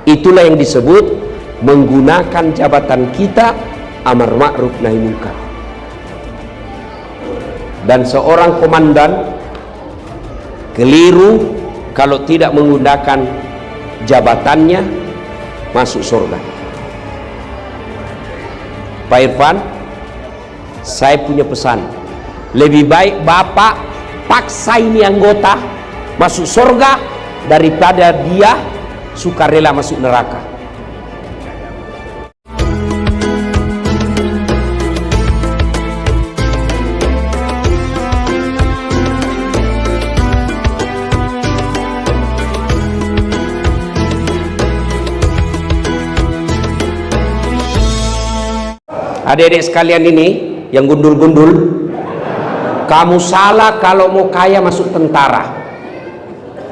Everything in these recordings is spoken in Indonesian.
Itulah yang disebut menggunakan jabatan kita amar ma'ruf nahi munkar. Dan seorang komandan keliru kalau tidak menggunakan jabatannya masuk surga. Pak Irfan, saya punya pesan, lebih baik Bapak paksa ini anggota masuk surga daripada dia sukarela masuk neraka. Adik-adik sekalian ini yang gundul-gundul, kamu salah kalau mau kaya masuk tentara.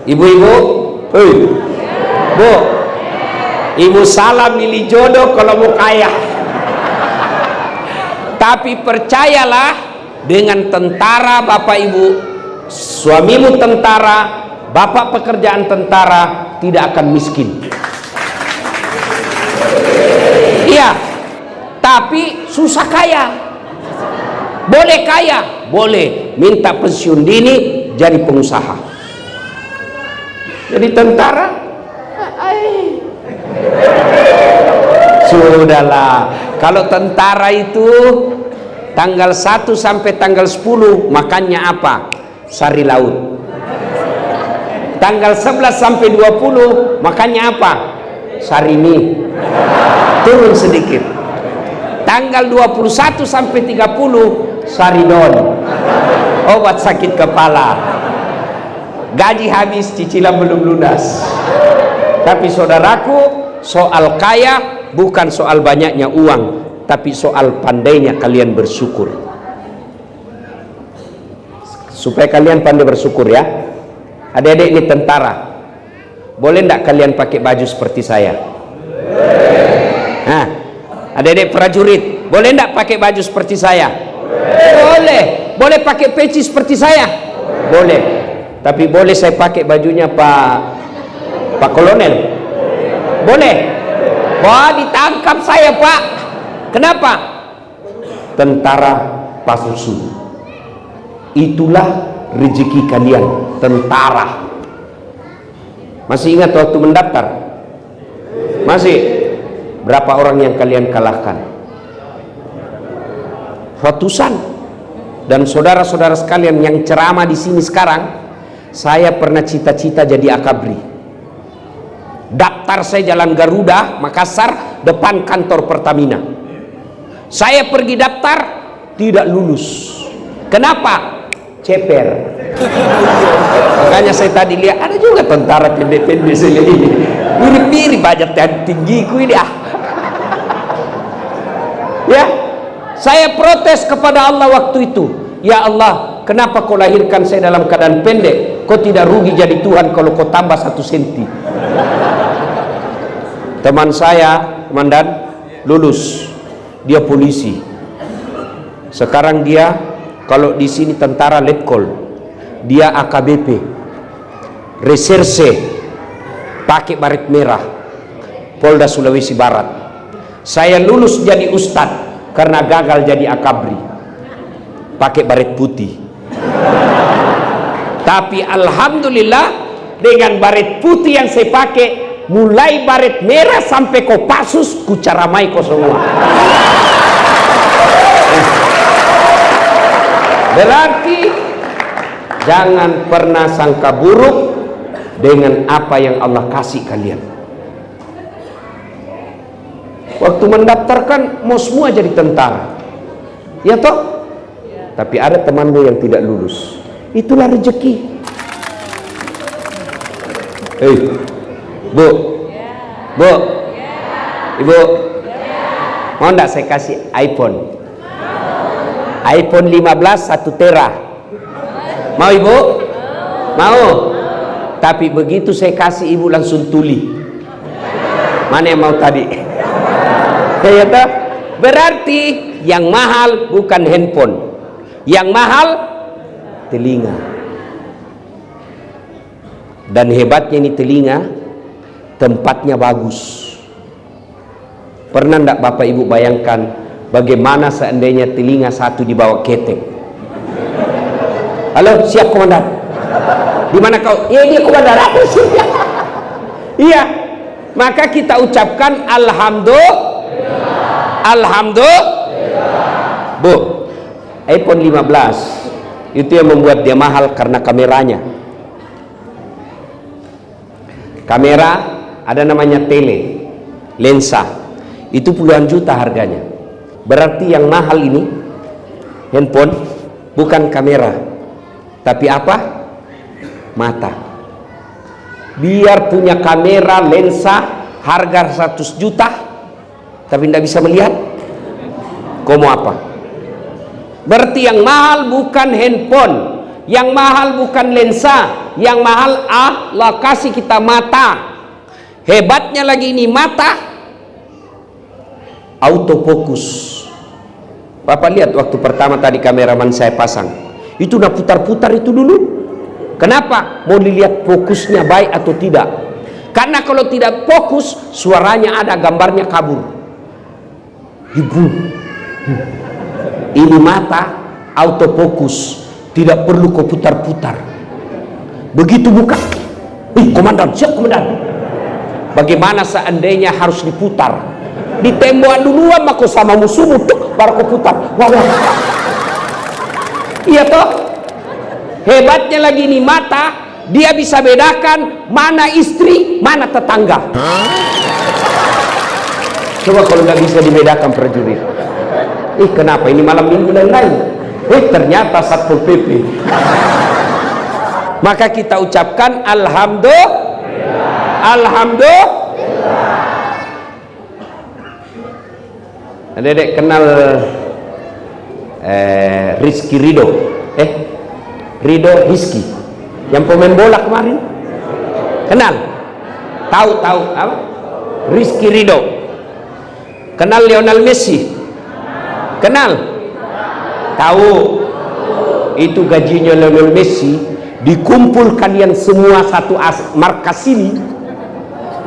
Ibu-ibu, Bu, ibu salah milih jodoh kalau mau kaya. Tapi percayalah, dengan tentara Bapak Ibu, suamimu tentara, Bapak pekerjaan tentara, tidak akan miskin. Iya. Tapi susah kaya. Boleh kaya, boleh minta pensiun dini jadi pengusaha. Jadi tentara, sudahlah. Kalau tentara itu tanggal 1 sampai tanggal 10 makannya apa? Sari laut. Tanggal 11 sampai 20 makannya apa? Sari mie. Turun sedikit. Tanggal 21 sampai 30 saridon, obat sakit kepala. Gaji habis, cicilan belum lunas. Tapi saudaraku, soal kaya bukan soal banyaknya uang, tapi soal pandainya kalian bersyukur. Supaya kalian pandai bersyukur ya. Adik-adik ini tentara, boleh enggak kalian pakai baju seperti saya? Nah, adik-adik prajurit, boleh enggak pakai baju seperti saya? Boleh. Boleh pakai peci seperti saya? Boleh. Tapi boleh saya pakai bajunya Pak Kolonel? Boleh. Wah, ditangkap saya, Pak. Kenapa? Tentara palsu. Itulah rezeki kalian, tentara. Masih ingat waktu mendaftar? Masih? Berapa orang yang kalian kalahkan? Ratusan. Dan saudara-saudara sekalian yang ceramah di sini sekarang, saya pernah cita-cita jadi akabri. Daftar saya Jalan Garuda, Makassar, depan kantor Pertamina. Saya pergi daftar, tidak lulus. Kenapa? Ceper. Makanya saya tadi lihat ada juga tentara pendek-pendek ini. Mirip-mirip aja tinggiku ini Ya, saya protes kepada Allah waktu itu. Ya Allah, kenapa kau lahirkan saya dalam keadaan pendek? Kau tidak rugi jadi Tuhan kalau kau tambah 1 senti. Teman saya, komandan, lulus. Dia polisi. Sekarang dia, kalau di sini tentara letkol, dia AKBP, reserse, pakai baret merah, Polda Sulawesi Barat. Saya lulus jadi ustadz karena gagal jadi akabri, pakai baret putih. Tapi alhamdulillah, dengan baret putih yang saya pakai, mulai baret merah sampai Kopassus, kucaramai kau semua. Berarti jangan pernah sangka buruk dengan apa yang Allah kasih kalian. Waktu mendaftarkan mau semua jadi tentara, ya toh? Tapi ada temanmu yang tidak lulus. Itulah rezeki. Bu, Bu, Ibu, mau enggak saya kasih iPhone? iPhone 15 1 tera. Mau Ibu? Mau? Tapi begitu saya kasih Ibu langsung tuli. Mana yang mau tadi? Ya toh? Berarti yang mahal bukan handphone, yang mahal telinga. Dan hebatnya ini telinga, tempatnya bagus. Pernah enggak Bapak Ibu bayangkan bagaimana seandainya telinga satu dibawa ketek? Halo, siap komandan? Di mana kau? Iya, dia komandan. Aku siap. Iya, maka kita ucapkan alhamdulillah. Alhamdulillah. Bu, iPhone 15 itu yang membuat dia mahal karena kameranya. Kamera ada namanya tele, lensa, itu puluhan juta harganya. Berarti yang mahal ini handphone, bukan kamera, tapi apa? Mata. Biar punya kamera lensa harga 100 juta tapi tidak bisa melihat, kau mau apa? Berarti yang mahal bukan handphone, yang mahal bukan lensa, yang mahal Allah kasih kita mata. Hebatnya lagi ini mata autofokus. Bapak lihat waktu pertama tadi kameraman saya pasang, itu udah putar-putar itu dulu. Kenapa? Mau dilihat fokusnya baik atau tidak. Karena kalau tidak fokus, suaranya ada, gambarnya kabur. Ibu, ini mata autofokus, tidak perlu kau putar-putar. Begitu buka, komandan, siap komandan. Bagaimana seandainya harus diputar? Di tembokan duluan maka sama musuhmu tuh baru kau putar. Wah. Iya toh? Hebatnya lagi nih mata, dia bisa bedakan mana istri, mana tetangga. Coba kalau nggak bisa dibedakan prajurit. Kenapa ini malam minggu dan lain? Ternyata Satpol PP. Maka kita ucapkan alhamdulillah. Alhamdulillah. Adek kenal Rizky Ridho? Ridho Rizky yang pemain bola kemarin, kenal? Tahu apa? Rizky Ridho. Kenal Lionel Messi? Kenal? Tahu? Itu gajinya Lionel Messi dikumpul kalian semua satu markas ini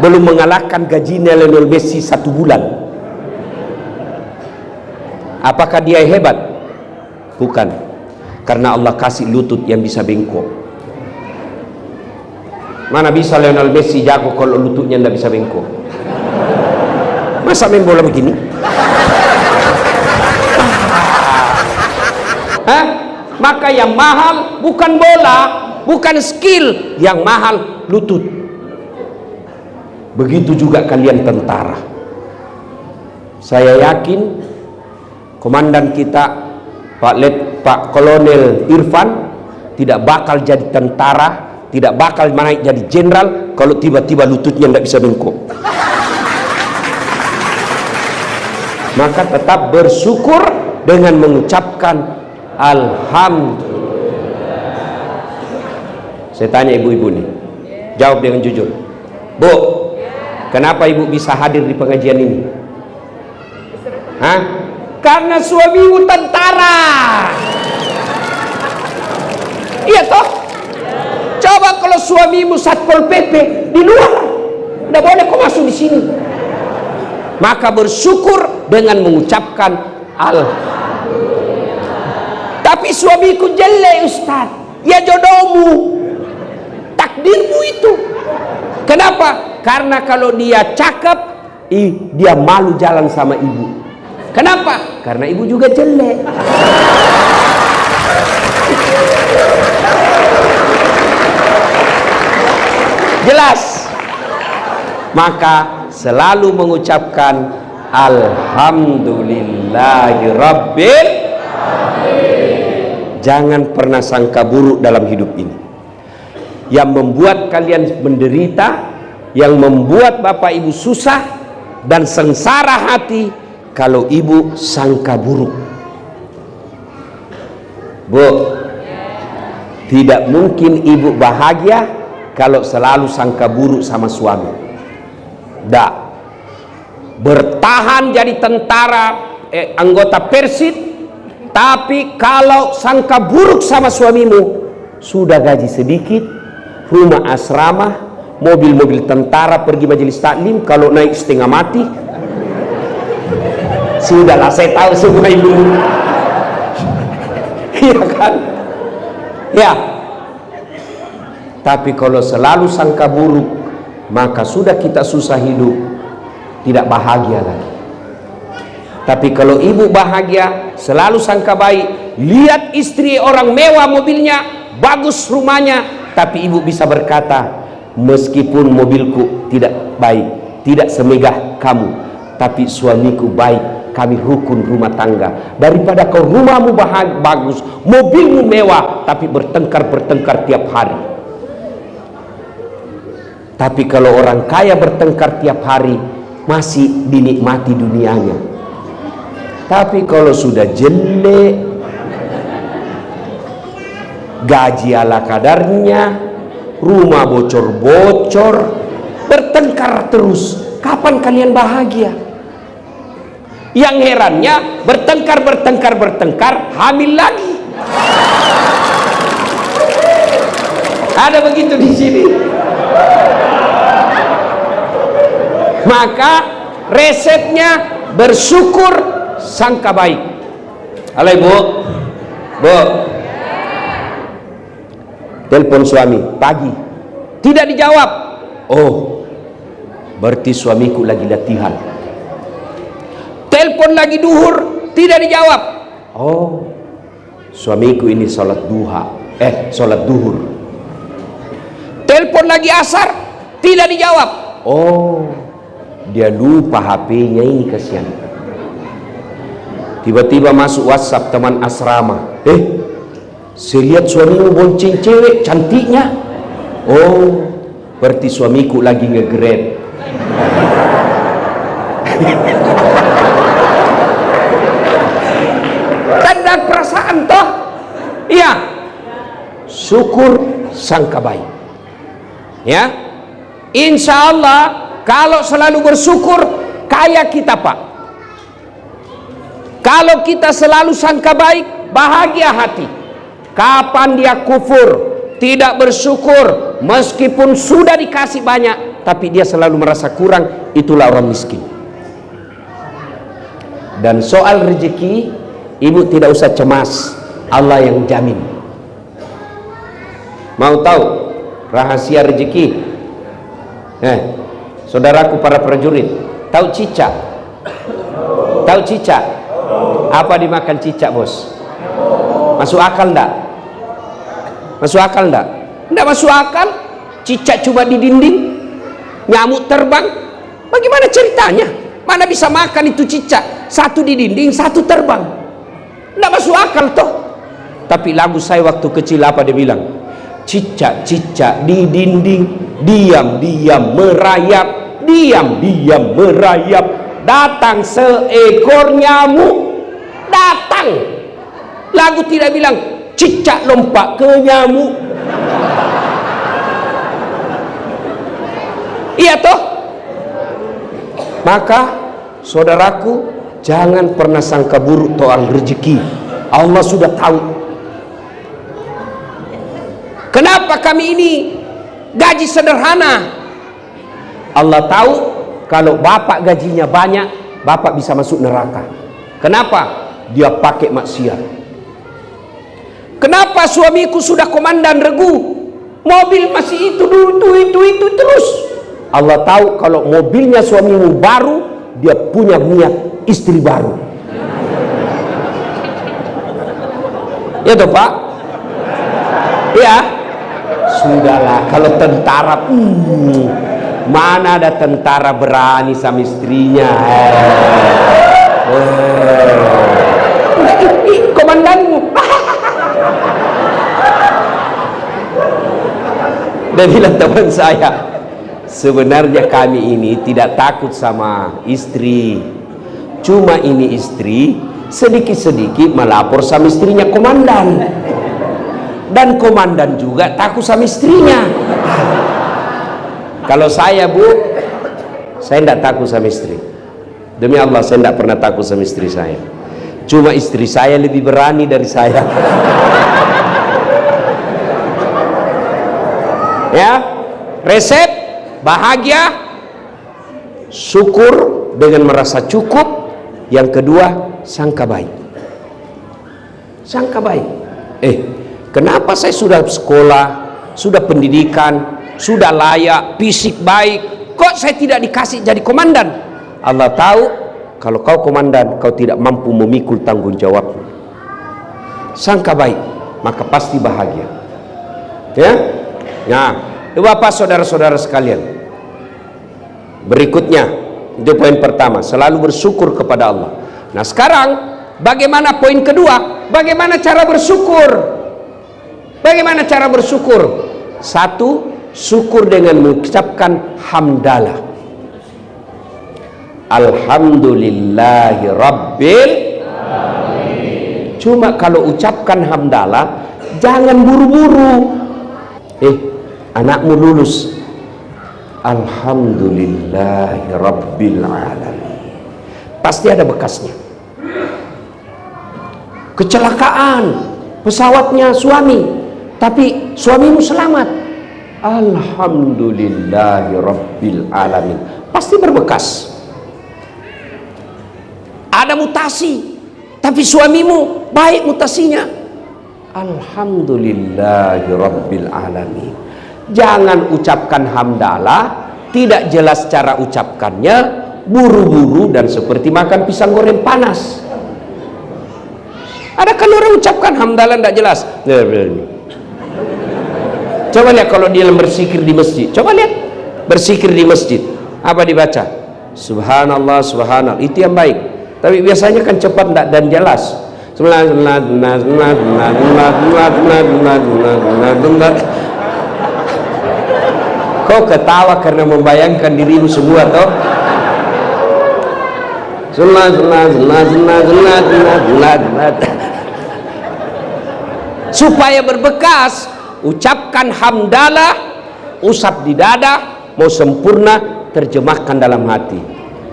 belum mengalahkan gajinya Lionel Messi 1 bulan. Apakah dia hebat? Bukan. Karena Allah kasih lutut yang bisa bengkok. Mana bisa Lionel Messi jago kalau lututnya tidak bisa bengkok? Masa main bola begini? Maka yang mahal bukan bola, bukan skill, yang mahal lutut. Begitu juga kalian tentara. Saya yakin komandan kita Pak Kolonel Irfan tidak bakal jadi tentara, tidak bakal naik jadi jenderal kalau tiba-tiba lututnya tidak bisa bengkok. Maka tetap bersyukur dengan mengucapkan alhamdulillah. Saya tanya ibu-ibu nih, jawab dengan jujur. Bu, kenapa ibu bisa hadir di pengajian ini? Karena suamimu tentara. Iya toh? Coba kalau suamimu Satpol PP di luar, tidak boleh kau masuk di sini. Maka bersyukur dengan mengucapkan alhamdulillah. Tapi suamiku jelek Ustaz. Ya jodohmu, takdirmu itu. Kenapa? Karena kalau dia cakep, dia malu jalan sama ibu. Kenapa? Karena ibu juga jelek. Jelas. Maka selalu mengucapkan alhamdulillahirabbil alamin. Jangan pernah sangka buruk dalam hidup ini. Yang membuat kalian menderita, yang membuat bapak ibu susah dan sengsara hati, kalau ibu sangka buruk. Bu, tidak mungkin ibu bahagia kalau selalu sangka buruk sama suami. Tidak. Bertahan jadi tentara, anggota Persib, tapi kalau sangka buruk sama suamimu, sudah gaji sedikit, rumah asrama, mobil-mobil tentara pergi majelis taklim, kalau naik setengah mati. Sudahlah, saya tahu semua ibu. Iya kan? Ya. Tapi kalau selalu sangka buruk, maka sudah kita susah hidup, tidak bahagia lagi. Tapi kalau ibu bahagia, selalu sangka baik, lihat istri orang mewah mobilnya, bagus rumahnya, tapi ibu bisa berkata, meskipun mobilku tidak baik, tidak semegah kamu, tapi suamiku baik, kami rukun rumah tangga. Daripada kau rumahmu bagus, mobilmu mewah, tapi bertengkar tiap hari. Tapi kalau orang kaya bertengkar tiap hari, masih dinikmati dunianya. Tapi kalau sudah jelek, gaji ala kadarnya, rumah bocor-bocor, bertengkar terus, kapan kalian bahagia? Yang herannya bertengkar, hamil lagi. Ada begitu di sini. Maka resepnya bersyukur, sangka baik. Halo ibu, bu, telepon suami pagi, tidak dijawab. Oh, berarti suamiku lagi latihan. Telepon lagi duhur, tidak dijawab. Oh, suamiku ini sholat duhur. Telepon lagi asar, tidak dijawab. Oh, dia lupa HP-nya ini, kasihan. Tiba-tiba masuk WhatsApp teman asrama. Saya lihat suamimu bonceng cewek cantiknya. Oh, berarti suamiku lagi nge-grab. Tanda perasaan toh? Iya. Syukur, sangka baik. Ya. Insya Allah kalau selalu bersyukur, kaya kita pak. Kalau kita selalu sangka baik, bahagia hati. Kapan dia kufur, tidak bersyukur, meskipun sudah dikasih banyak, tapi dia selalu merasa kurang, itulah orang miskin. Dan soal rezeki, ibu tidak usah cemas, Allah yang jamin. Mau tahu rahasia rezeki? Saudaraku para prajurit, tahu cicak? Tahu cicak? Apa dimakan cicak, bos? Masuk akal enggak? Masuk akal enggak? Enggak masuk akal. Cicak cuma di dinding, nyamuk terbang. Bagaimana ceritanya? Mana bisa makan itu cicak? Satu di dinding, satu terbang. Enggak masuk akal toh. Tapi lagu saya waktu kecil apa dia bilang? Cicak-cicak di dinding, diam-diam merayap, diam-diam merayap. Datang seekor nyamuk, datang. Lagu tidak bilang cicak lompat ke nyamuk. Iya toh? Maka saudaraku, jangan pernah sangka buruk soal rezeki. Allah sudah tahu. Kenapa kami ini gaji sederhana? Allah tahu kalau bapak gajinya banyak, bapak bisa masuk neraka. Kenapa? Dia pakai maksiat. Kenapa suamiku sudah komandan regu, mobil masih itu terus? Allah tahu kalau mobilnya suamimu baru, dia punya niat istri baru. Ya toh pak? Ya. Sudahlah, kalau tentara, mana ada tentara berani sama istrinya? Komandanmu. Dan bilang teman saya, sebenarnya kami ini tidak takut sama istri. Cuma ini istri sedikit-sedikit melapor sama istrinya komandan. Dan komandan juga takut sama istrinya. Kalau saya bu, saya tidak takut sama istri. Demi Allah saya tidak pernah takut sama istri saya. Cuma istri saya lebih berani dari saya. Ya, resep bahagia, syukur dengan merasa cukup. Yang kedua, sangka baik. Sangka baik. Kenapa saya sudah sekolah, sudah pendidikan, sudah layak, fisik baik, kok saya tidak dikasih jadi komandan? Allah tahu kalau kau komandan, kau tidak mampu memikul tanggung jawabmu. Sangka baik, maka pasti bahagia. Ya. Nah, Bapak saudara-saudara sekalian, berikutnya, itu poin pertama, selalu bersyukur kepada Allah. Nah sekarang bagaimana poin kedua? Bagaimana cara bersyukur? Bagaimana cara bersyukur? Satu, syukur dengan mengucapkan hamdalah. Alhamdulillahi Rabbil Alamin. Cuma kalau ucapkan hamdalah, jangan buru-buru. Anakmu lulus, Alhamdulillahi Rabbil Alamin, pasti ada bekasnya. Kecelakaan pesawatnya suami, tapi suamimu selamat, Alhamdulillahi Rabbil Alamin, pasti berbekas. Ada mutasi, tapi suamimu baik mutasinya, Alhamdulillahi Rabbil Alamin. Jangan ucapkan hamdalah tidak jelas cara ucapkannya, buru-buru dan seperti makan pisang goreng panas. Ada kan orang ucapkan hamdalah tidak jelas. Coba lihat kalau dia berzikir di masjid. Coba lihat berzikir di masjid, apa dibaca? Subhanallah, subhanallah, itu yang baik. Tapi biasanya kan cepat dan jelas. Kau ketawa karena membayangkan dirimu semua toh. Supaya berbekas, ucapkan hamdalah, usap di dada, mau sempurna, terjemahkan dalam hati.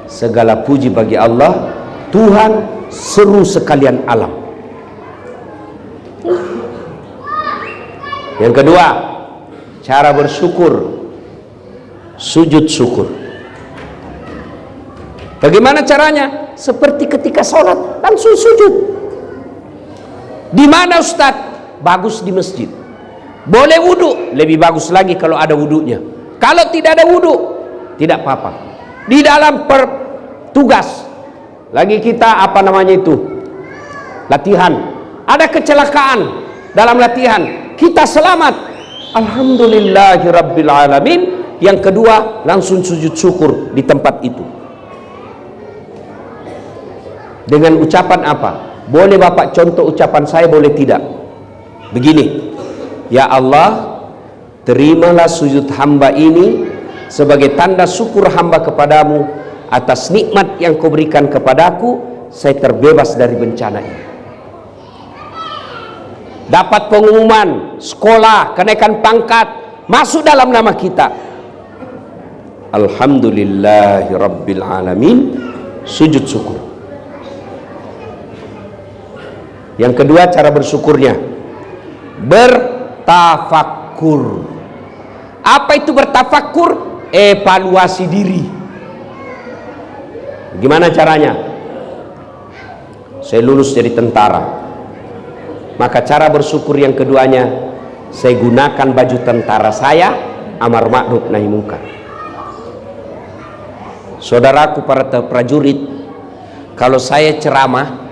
Segala puji bagi Allah, Tuhan seru sekalian alam. Yang kedua, cara bersyukur, sujud syukur. Bagaimana caranya? Seperti ketika sholat, langsung sujud. Di mana Ustadz? Bagus di masjid. Boleh wudhu, lebih bagus lagi kalau ada wudhunya. Kalau tidak ada wudhu, tidak apa-apa. Di dalam tugas, lagi kita apa namanya itu, latihan, ada kecelakaan dalam latihan, kita selamat, Alhamdulillahi Rabbil Alamin. Yang kedua, langsung sujud syukur di tempat itu. Dengan ucapan apa? Boleh Bapak contoh ucapan saya, boleh tidak? Begini, ya Allah, terimalah sujud hamba ini sebagai tanda syukur hamba kepadamu atas nikmat yang kau berikan kepadaku. Saya terbebas dari bencana ini. Dapat pengumuman sekolah, kenaikan pangkat, masuk dalam nama kita, Alhamdulillahi Rabbil Alamin, sujud syukur. Yang kedua cara bersyukurnya, bertafakkur. Apa itu bertafakkur? Evaluasi diri. Gimana caranya? Saya lulus jadi tentara, maka cara bersyukur yang keduanya, saya gunakan baju tentara saya, amar ma'ruf nahi munkar. Saudaraku para prajurit, kalau saya ceramah,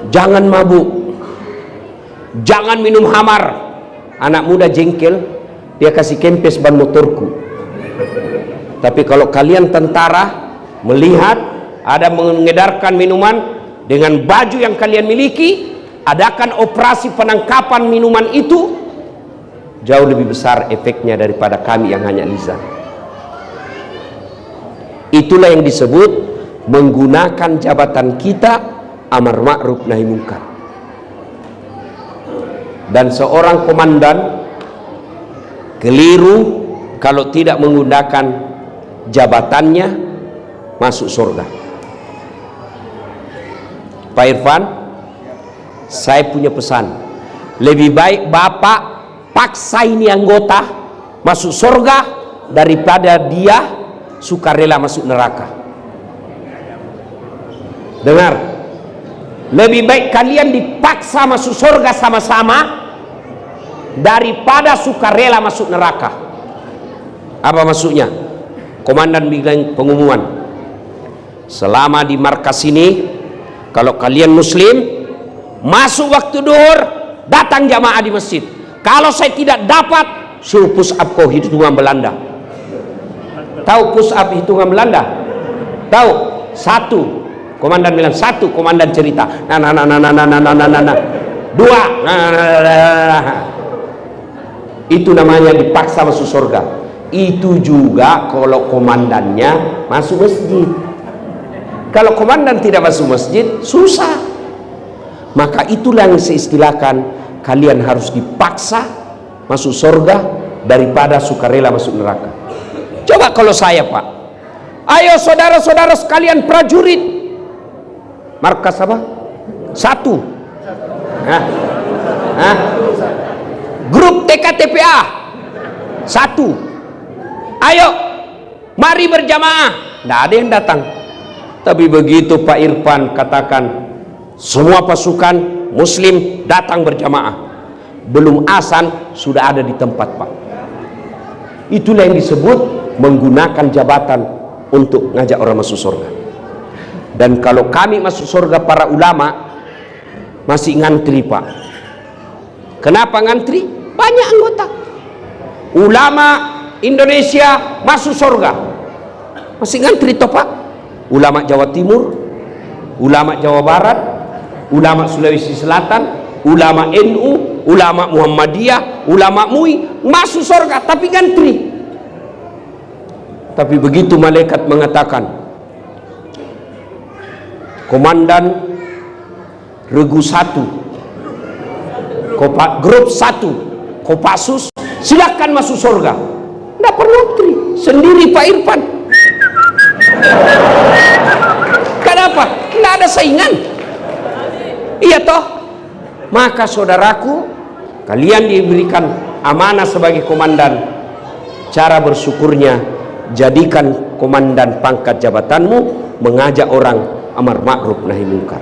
jangan mabuk, jangan minum hamar. Anak muda jengkel, dia kasih kempes ban motorku. Tapi kalau kalian tentara melihat ada mengedarkan minuman dengan baju yang kalian miliki, adakan operasi penangkapan minuman itu, jauh lebih besar efeknya daripada kami yang hanya lisan. Itulah yang disebut menggunakan jabatan kita amar ma'ruf nahi munkar. Dan seorang komandan keliru kalau tidak menggunakan jabatannya masuk surga. Pak Irfan, saya punya pesan, lebih baik Bapak paksa ini anggota masuk surga daripada dia sukarela masuk neraka. Dengar, lebih baik kalian dipaksa masuk surga sama-sama daripada sukarela masuk neraka. Apa maksudnya? Komandan bilang pengumuman, selama di markas ini, kalau kalian muslim, masuk waktu duhur, datang jamaah di masjid. Kalau saya tidak dapat, suruh push up kau hitungan Belanda. Tahu push up hitungan Belanda? Tahu? 1. Komandan bilang 1. Komandan cerita. Nah. 2. Itu namanya dipaksa masuk surga. Itu juga kalau komandannya masuk masjid. Kalau komandan tidak masuk masjid, susah. Maka itulah yang saya istilahkan, kalian harus dipaksa masuk surga daripada sukarela masuk neraka. Coba kalau saya, Pak, ayo saudara-saudara sekalian prajurit, markas apa? 1. Grup TKTPA 1. Ayo mari berjamaah. Tidak ada yang datang. Tapi begitu Pak Irfan katakan semua pasukan muslim datang berjamaah, belum azan sudah ada di tempat, Pak. Itulah yang disebut menggunakan jabatan untuk ngajak orang masuk surga. Dan kalau kami masuk surga, para ulama masih ngantri, Pak. Kenapa ngantri? Banyak anggota ulama Indonesia masuk surga, masih ngantri toh, Pak. Ulama Jawa Timur, ulama Jawa Barat, ulama Sulawesi Selatan, ulama NU, ulama Muhammadiyah, ulama MUI masuk surga, tapi ngantri. Tapi begitu malaikat mengatakan, komandan regu 1, grup 1, Kopassus, silakan masuk surga. Tidak perlu ngantri, sendiri Pak Irfan. Kenapa? Tidak ada saingan. Iya toh? Maka saudaraku, kalian diberikan amanah sebagai komandan. Cara bersyukurnya, jadikan komandan pangkat jabatanmu mengajak orang amar ma'ruf nahi munkar.